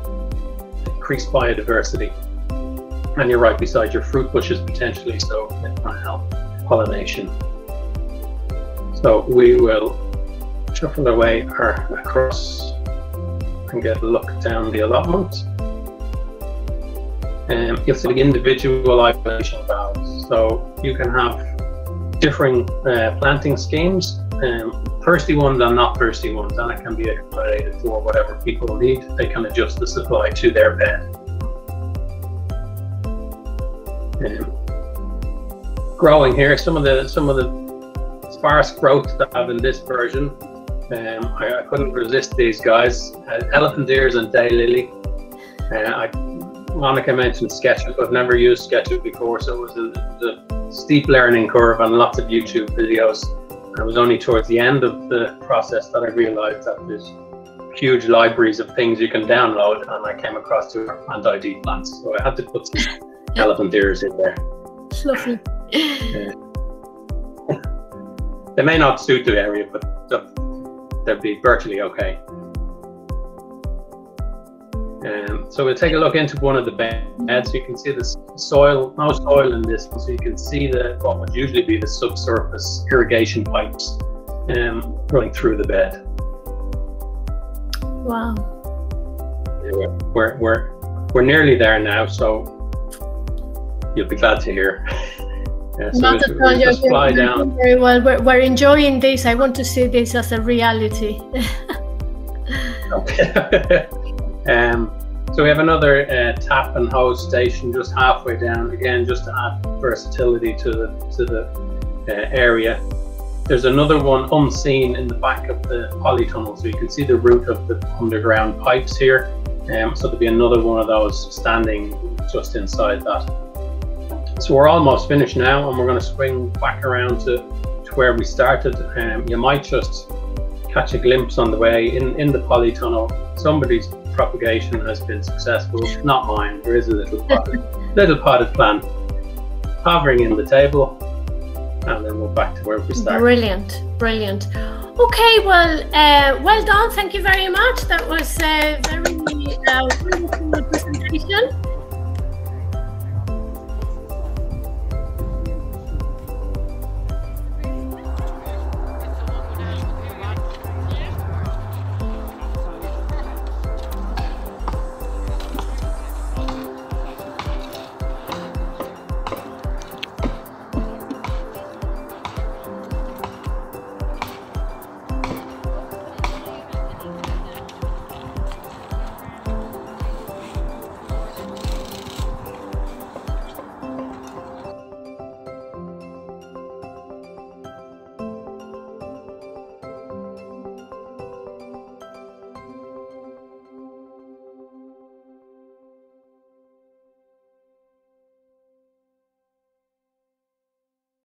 increase biodiversity. And you're right beside your fruit bushes potentially, so it can help pollination. So we will shuffle our way across and get a look down the allotment. You'll see the individual isolation valves. So you can have differing planting schemes, thirsty ones and not thirsty ones, and it can be accommodated for whatever people need. They can adjust the supply to their bed. Growing here, some of the sparse growth that I have in this version, I couldn't resist these guys. Elephant ears and daylily. Monica mentioned SketchUp. I've never used SketchUp before, so it was a steep learning curve and lots of YouTube videos. It was only towards the end of the process that I realized that there's huge libraries of things you can download, and I came across two anti-D plants, so I had to put some elephant ears in there. Lovely. They may not suit the area, but they'll be virtually okay. So we'll take a look into one of the beds. You can see the soil, no soil in this one, so you can see what would usually be the subsurface irrigation pipes running through the bed. Wow. We're nearly there now, so you'll be glad to hear. So Not at all, just fly down. Very well. We're enjoying this. I want to see this as a reality. Okay. So we have another tap and hose station just halfway down, again just to add versatility to the area. There's another one unseen in the back of the polytunnel, so you can see the root of the underground pipes here. So there'll be another one of those standing just inside that. So we're almost finished now, and we're going to swing back around to where we started. You might just catch a glimpse on the way in the polytunnel. Somebody's propagation has been successful, not mine. There is a little potted plant. hovering in the table, and then we're back to where we started. Brilliant, brilliant. Okay, well, well done. Thank you very much. That was a very wonderful presentation.